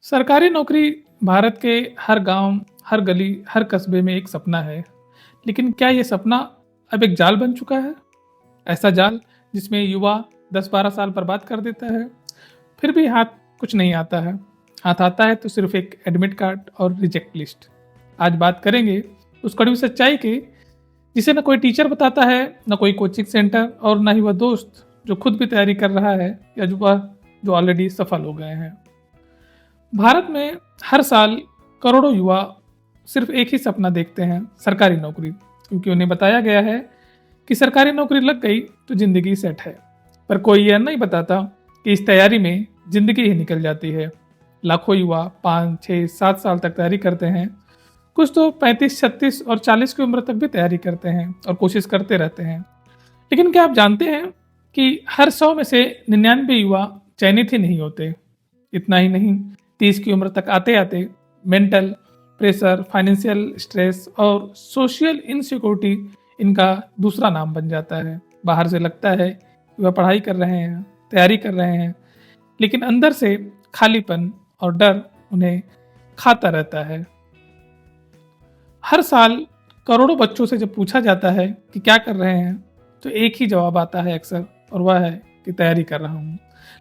सरकारी नौकरी भारत के हर गांव, हर गली, हर कस्बे में एक सपना है। लेकिन क्या ये सपना अब एक जाल बन चुका है? ऐसा जाल जिसमें युवा 10-12 साल बर्बाद कर देता है, फिर भी हाथ कुछ नहीं आता है। हाथ आता है तो सिर्फ एक एडमिट कार्ड और रिजेक्ट लिस्ट। आज बात करेंगे उस कड़वी सच्चाई की, जिसे न कोई टीचर बताता है, न कोई कोचिंग सेंटर और न ही वह दोस्त जो खुद भी तैयारी कर रहा है या जो ऑलरेडी सफल हो गए हैं। भारत में हर साल करोड़ों युवा सिर्फ एक ही सपना देखते हैं, सरकारी नौकरी, क्योंकि उन्हें बताया गया है कि सरकारी नौकरी लग गई तो जिंदगी सेट है। पर कोई यह नहीं बताता कि इस तैयारी में जिंदगी ही निकल जाती है। लाखों युवा 5, 6, 7 साल तक तैयारी करते हैं। कुछ तो 35, 36 और 40 की उम्र तक भी तैयारी करते हैं और कोशिश करते रहते हैं। लेकिन क्या आप जानते हैं कि हर 100 में से 99 युवा चयनित ही नहीं होते। इतना ही नहीं, 30 की उम्र तक आते आते मेंटल प्रेशर, फाइनेंशियल स्ट्रेस और सोशल इनसिक्योरिटी इनका दूसरा नाम बन जाता है। बाहर से लगता है कि वह पढ़ाई कर रहे हैं, तैयारी कर रहे हैं, लेकिन अंदर से खालीपन और डर उन्हें खाता रहता है। हर साल करोड़ों बच्चों से जब पूछा जाता है कि क्या कर रहे हैं, तो एक ही जवाब आता है अक्सर, और वह है कि तैयारी कर रहा हूँ।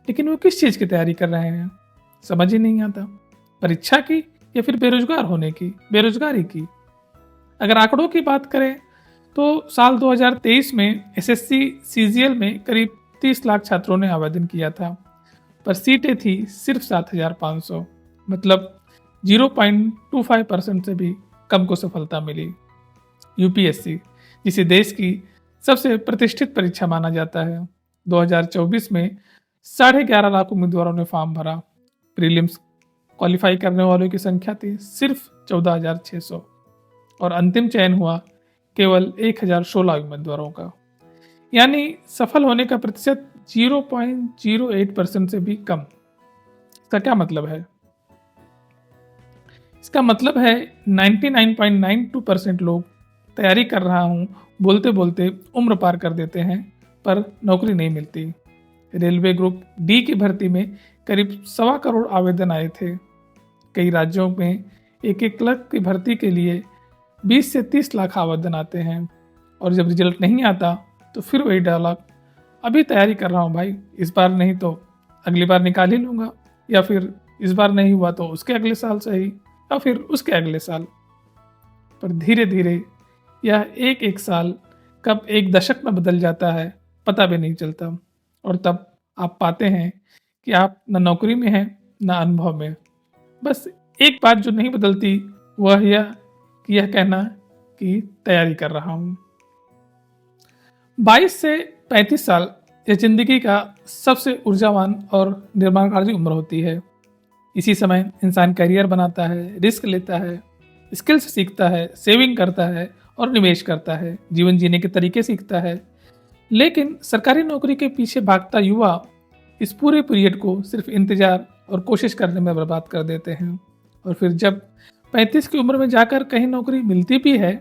लेकिन वो किस चीज़ की तैयारी कर रहे हैं समझ ही नहीं आता। परीक्षा की या फिर बेरोजगार होने की, बेरोजगारी की। अगर आंकड़ों की बात करें तो साल 2023 में एसएससी सीजीएल में करीब 30 लाख छात्रों ने आवेदन किया था, पर सीटें थी सिर्फ 7,500। मतलब 0.25% से भी कम को सफलता मिली। यूपीएससी, जिसे देश की सबसे प्रतिष्ठित परीक्षा माना जाता है, 2024 में 11.5 लाख उम्मीदवारों ने फॉर्म भरा। प्रीलिम्स क्वालिफाई करने वालों की संख्या थी सिर्फ 14,600 और अंतिम चयन हुआ केवल 1,016 उम्मीदवारों का। यानी सफल होने का प्रतिशत 0.08% से भी कम। इसका क्या मतलब है? इसका मतलब है 99.92% लोग तैयारी कर रहा हूँ बोलते बोलते उम्र पार कर देते हैं, पर नौकरी नहीं मिलती। रेलवे ग्रुप डी की भर्ती में करीब 1.25 करोड़ आवेदन आए थे। कई राज्यों में 1-1 लाख की भर्ती के लिए 20 से 30 लाख आवेदन आते हैं, और जब रिजल्ट नहीं आता तो फिर वही डायलॉग, अभी तैयारी कर रहा हूँ भाई, इस बार नहीं तो अगली बार निकाल ही लूँगा, या फिर इस बार नहीं हुआ तो उसके अगले साल सही, या फिर उसके अगले साल। पर धीरे धीरे यह एक एक साल कब एक दशक में बदल जाता है पता भी नहीं चलता, और तब आप पाते हैं कि आप न नौकरी में हैं न अनुभव में। बस एक बात जो नहीं बदलती वह यह कहना कि तैयारी कर रहा हूँ। 22 से 35 साल यह जिंदगी का सबसे ऊर्जावान और निर्माणकारी उम्र होती है। इसी समय इंसान करियर बनाता है, रिस्क लेता है, स्किल्स सीखता है, सेविंग करता है और निवेश करता है, जीवन जीने के तरीके सीखता है। लेकिन सरकारी नौकरी के पीछे भागता युवा इस पूरे पीरियड को सिर्फ इंतजार और कोशिश करने में बर्बाद कर देते हैं। और फिर जब 35 की उम्र में जाकर कहीं नौकरी मिलती भी है,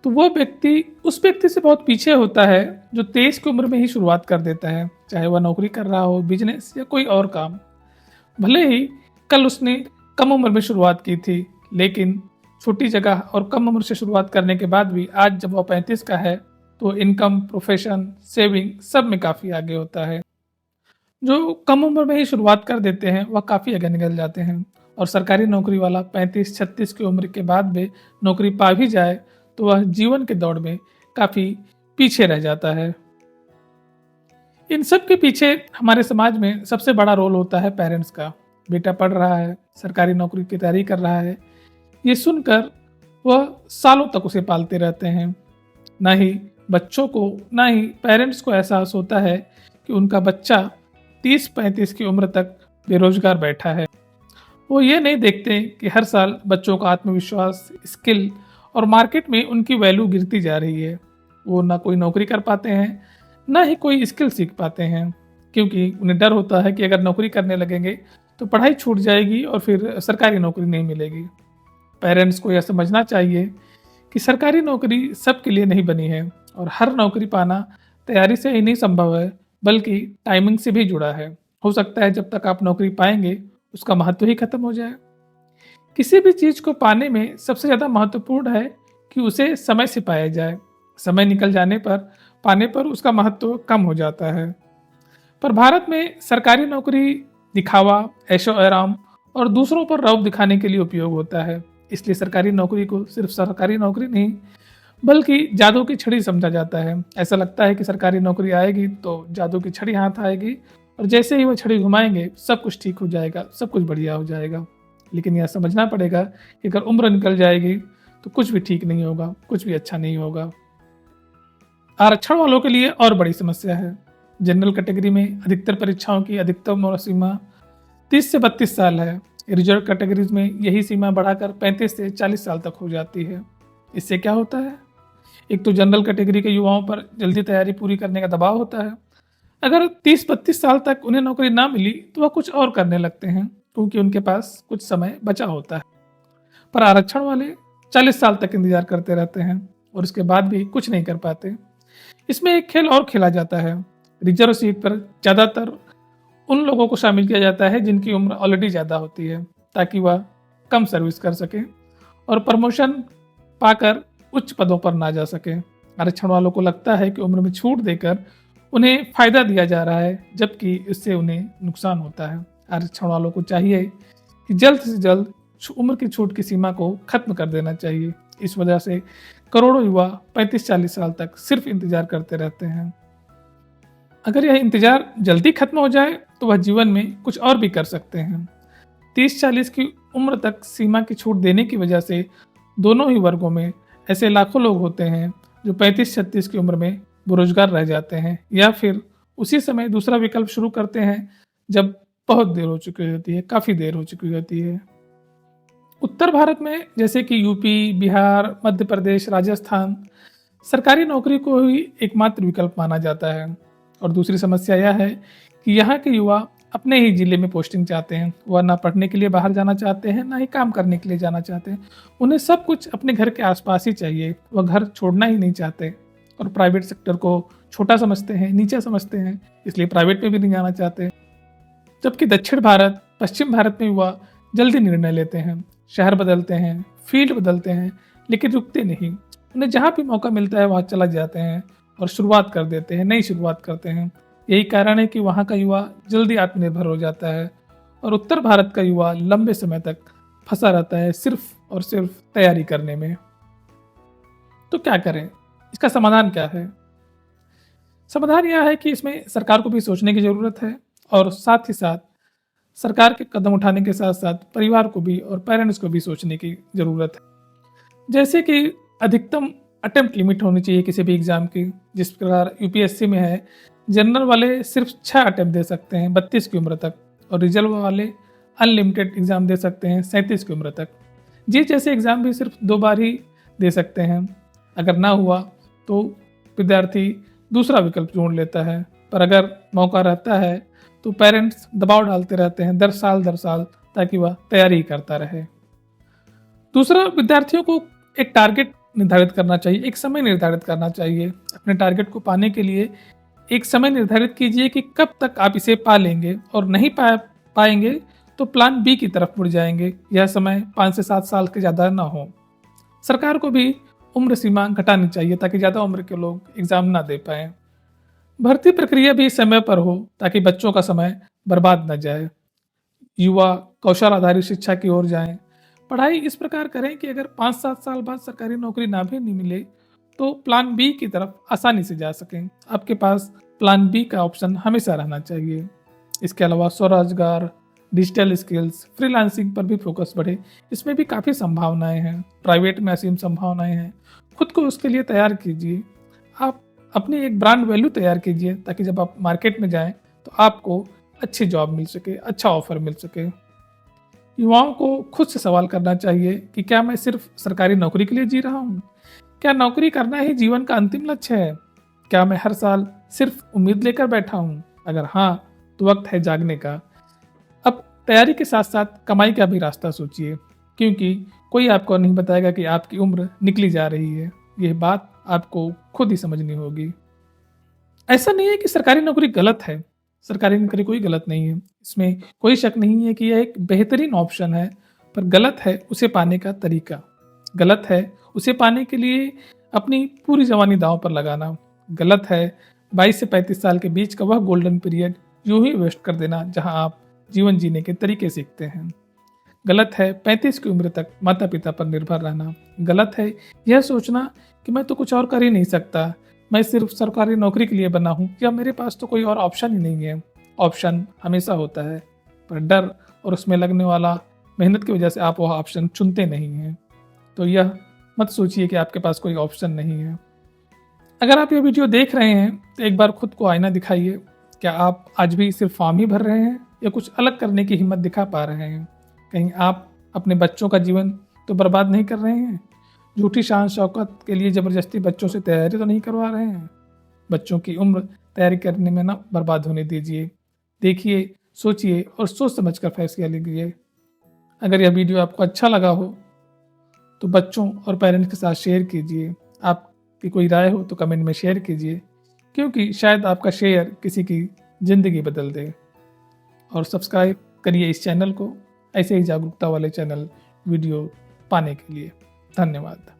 तो वो व्यक्ति उस व्यक्ति से बहुत पीछे होता है जो 23 की उम्र में ही शुरुआत कर देता है, चाहे वह नौकरी कर रहा हो, बिजनेस या कोई और काम। भले ही कल उसने कम उम्र में शुरुआत की थी, लेकिन छोटी जगह और कम उम्र से शुरुआत करने के बाद भी आज जब वह 35 का है तो इनकम, प्रोफेशन, सेविंग सब में काफ़ी आगे होता है। जो कम उम्र में ही शुरुआत कर देते हैं वह काफ़ी आगे निकल जाते हैं, और सरकारी नौकरी वाला 35-36 की उम्र के बाद भी नौकरी पा भी जाए तो वह जीवन के दौड़ में काफ़ी पीछे रह जाता है। इन सब के पीछे हमारे समाज में सबसे बड़ा रोल होता है पेरेंट्स का। बेटा पढ़ रहा है, सरकारी नौकरी की तैयारी कर रहा है, ये सुनकर वह सालों तक उसे पालते रहते हैं। ना ही बच्चों को, ना ही पेरेंट्स को एहसास होता है कि उनका बच्चा 30-35 की उम्र तक बेरोजगार बैठा है। वो ये नहीं देखते कि हर साल बच्चों का आत्मविश्वास, स्किल और मार्केट में उनकी वैल्यू गिरती जा रही है। वो ना कोई नौकरी कर पाते हैं, ना ही कोई स्किल सीख पाते हैं, क्योंकि उन्हें डर होता है कि अगर नौकरी करने लगेंगे तो पढ़ाई छूट जाएगी और फिर सरकारी नौकरी नहीं मिलेगी। पेरेंट्स को यह समझना चाहिए कि सरकारी नौकरी सबके लिए नहीं बनी है, और हर नौकरी पाना तैयारी से ही नहीं संभव है, बल्कि टाइमिंग से भी जुड़ा है। हो सकता है जब तक आप नौकरी पाएंगे उसका महत्व ही खत्म हो जाए। किसी भी चीज़ को पाने में सबसे ज़्यादा महत्वपूर्ण है कि उसे समय से पाया जाए। समय निकल जाने पर पाने पर उसका महत्व कम हो जाता है। पर भारत में सरकारी नौकरी दिखावा, ऐशो-आराम और दूसरों पर रौब दिखाने के लिए उपयोग होता है। इसलिए सरकारी नौकरी को सिर्फ सरकारी नौकरी नहीं, बल्कि जादू की छड़ी समझा जाता है। ऐसा लगता है कि सरकारी नौकरी आएगी तो जादू की छड़ी हाथ आएगी और जैसे ही वो छड़ी घुमाएंगे सब कुछ ठीक हो जाएगा, सब कुछ बढ़िया हो जाएगा। लेकिन यह समझना पड़ेगा कि अगर उम्र निकल जाएगी तो कुछ भी ठीक नहीं होगा, कुछ भी अच्छा नहीं होगा। आरक्षण वालों के लिए और बड़ी समस्या है। जनरल कैटेगरी में अधिकतर परीक्षाओं की अधिकतम उम्र सीमा 30 से 32 साल है। रिजर्व कैटेगरीज में यही सीमा बढ़ाकर 35 से 40 साल तक हो जाती है। इससे क्या होता है? एक तो जनरल कैटेगरी के युवाओं पर जल्दी तैयारी पूरी करने का दबाव होता है। अगर 30-32 साल तक उन्हें नौकरी ना मिली तो वह कुछ और करने लगते हैं, क्योंकि उनके पास कुछ समय बचा होता है। पर आरक्षण वाले 40 साल तक इंतजार करते रहते हैं और उसके बाद भी कुछ नहीं कर पाते। इसमें एक खेल और खेला जाता है। रिजर्व सीट पर ज़्यादातर उन लोगों को शामिल किया जाता है जिनकी उम्र ऑलरेडी ज़्यादा होती है, ताकि वह कम सर्विस कर सकें और प्रमोशन पाकर उच्च पदों पर ना जा सके। आरक्षण वालों को लगता है कि उम्र में छूट देकर उन्हें फायदा दिया जा रहा है, जबकि इससे उन्हें नुकसान होता है। आरक्षण वालों को चाहिए कि जल्द से जल्द उम्र की छूट की सीमा को खत्म कर देना चाहिए। इस वजह से करोड़ों युवा 35-40 साल तक सिर्फ इंतजार करते रहते हैं। अगर यह इंतजार जल्दी खत्म हो जाए तो वह जीवन में कुछ और भी कर सकते हैं। 30-40 की उम्र तक सीमा की छूट देने की वजह से दोनों ही वर्गों में ऐसे लाखों लोग होते हैं जो 35-36 की उम्र में बेरोजगार रह जाते हैं या फिर उसी समय दूसरा विकल्प शुरू करते हैं जब बहुत देर हो चुकी होती है, काफ़ी देर हो चुकी होती है। उत्तर भारत में जैसे कि यूपी, बिहार, मध्य प्रदेश, राजस्थान सरकारी नौकरी को ही एकमात्र विकल्प माना जाता है। और दूसरी समस्या यह है कि यहाँ के युवा अपने ही जिले में पोस्टिंग चाहते हैं। वह ना पढ़ने के लिए बाहर जाना चाहते हैं, ना ही काम करने के लिए जाना चाहते हैं। उन्हें सब कुछ अपने घर के आसपास ही चाहिए। वह घर छोड़ना ही नहीं चाहते और प्राइवेट सेक्टर को छोटा समझते हैं, नीचा समझते हैं, इसलिए प्राइवेट में भी नहीं जाना चाहते। जबकि दक्षिण भारत, पश्चिम भारत में युवा जल्दी निर्णय लेते हैं, शहर बदलते हैं, फील्ड बदलते हैं, लेकिन रुकते नहीं। उन्हें जहाँ भी मौका मिलता है वहाँ चला जाते हैं और शुरुआत कर देते हैं, नई शुरुआत करते हैं। यही कारण है कि वहाँ का युवा जल्दी आत्मनिर्भर हो जाता है और उत्तर भारत का युवा लंबे समय तक फंसा रहता है सिर्फ और सिर्फ तैयारी करने में। तो क्या करें? इसका समाधान क्या है? समाधान यह है कि इसमें सरकार को भी सोचने की ज़रूरत है और साथ ही साथ सरकार के कदम उठाने के साथ साथ परिवार को भी और पेरेंट्स को भी सोचने की ज़रूरत है। जैसे कि अधिकतम अटेम्प्ट लिमिट होनी चाहिए किसी भी एग्ज़ाम की। जिस प्रकार यूपीएससी में है, जनरल वाले सिर्फ 6 अटेम्प्ट दे सकते हैं 32 की उम्र तक और रिजर्व वाले अनलिमिटेड एग्ज़ाम दे सकते हैं 37 की उम्र तक। जी जैसे एग्ज़ाम भी सिर्फ 2 बार ही दे सकते हैं। अगर ना हुआ तो विद्यार्थी दूसरा विकल्प ढूंढ लेता है, पर अगर मौका रहता है तो पेरेंट्स दबाव डालते रहते हैं दर साल ताकि वह तैयारी करता रहे। दूसरा, विद्यार्थियों को एक टारगेट निर्धारित करना चाहिए, एक समय निर्धारित करना चाहिए। अपने टारगेट को पाने के लिए एक समय निर्धारित कीजिए कि कब तक आप इसे पा लेंगे और नहीं पाएंगे तो प्लान बी की तरफ मुड़ जाएंगे। यह समय 5 से 7 साल के ज़्यादा ना हो। सरकार को भी उम्र सीमा घटानी चाहिए ताकि ज़्यादा उम्र के लोग एग्ज़ाम ना दे पाएँ। भर्ती प्रक्रिया भी समय पर हो ताकि बच्चों का समय बर्बाद न जाए। युवा कौशल आधारित शिक्षा की ओर जाएं। पढ़ाई इस प्रकार करें कि अगर 5-7 साल बाद सरकारी नौकरी ना भी नहीं मिले तो प्लान बी की तरफ आसानी से जा सकें। आपके पास प्लान बी का ऑप्शन हमेशा रहना चाहिए। इसके अलावा स्वरोजगार, डिजिटल स्किल्स, फ्रीलांसिंग पर भी फोकस बढ़े। इसमें भी काफ़ी संभावनाएं हैं, प्राइवेट में असीम संभावनाएं हैं। खुद को उसके लिए तैयार कीजिए। आप अपनी एक ब्रांड वैल्यू तैयार कीजिए ताकि जब आप मार्केट में जाएं तो आपको अच्छी जॉब मिल सके, अच्छा ऑफर मिल सके। युवाओं को खुद से सवाल करना चाहिए कि क्या मैं सिर्फ सरकारी नौकरी के लिए जी रहा हूँ? क्या नौकरी करना ही जीवन का अंतिम लक्ष्य है? क्या मैं हर साल सिर्फ उम्मीद लेकर बैठा हूँ? अगर हाँ, तो वक्त है जागने का। अब तैयारी के साथ साथ कमाई का भी रास्ता सोचिए, क्योंकि कोई आपको नहीं बताएगा कि आपकी उम्र निकली जा रही है। यह बात आपको खुद ही समझनी होगी। ऐसा नहीं है कि सरकारी नौकरी गलत है, सरकारी नौकरी कोई गलत नहीं है, इसमें कोई शक नहीं है कि यह एक बेहतरीन ऑप्शन है, पर गलत है उसे पाने का तरीका। गलत है उसे पाने के लिए अपनी पूरी जवानी दांव पर लगाना। गलत है 22 से 35 साल के बीच का वह गोल्डन पीरियड यूं ही वेस्ट कर देना जहां आप जीवन जीने के तरीके सीखते हैं। गलत है 35 की उम्र तक माता पिता पर निर्भर रहना। गलत है यह सोचना कि मैं तो कुछ और कर ही नहीं सकता, मैं सिर्फ सरकारी नौकरी के लिए बना हूँ या मेरे पास तो कोई और ऑप्शन ही नहीं है। ऑप्शन हमेशा होता है, पर डर और उसमें लगने वाला मेहनत की वजह से आप वह ऑप्शन चुनते नहीं हैं। तो यह मत सोचिए कि आपके पास कोई ऑप्शन नहीं है। अगर आप ये वीडियो देख रहे हैं तो एक बार खुद को आईना दिखाइए। क्या आप आज भी सिर्फ फॉर्म ही भर रहे हैं या कुछ अलग करने की हिम्मत दिखा पा रहे हैं? कहीं आप अपने बच्चों का जीवन तो बर्बाद नहीं कर रहे हैं? झूठी शान शौकत के लिए ज़बरदस्ती बच्चों से तैयारी तो नहीं करवा रहे हैं? बच्चों की उम्र तैयारी करने में ना बर्बाद होने दीजिए। देखिए, सोचिए और सोच समझ कर फैसला लीजिए। अगर यह वीडियो आपको अच्छा लगा हो तो बच्चों और पेरेंट्स के साथ शेयर कीजिए। आपकी कोई राय हो तो कमेंट में शेयर कीजिए, क्योंकि शायद आपका शेयर किसी की ज़िंदगी बदल दे। और सब्सक्राइब करिए इस चैनल को ऐसे ही जागरूकता वाले चैनल वीडियो पाने के लिए। धन्यवाद।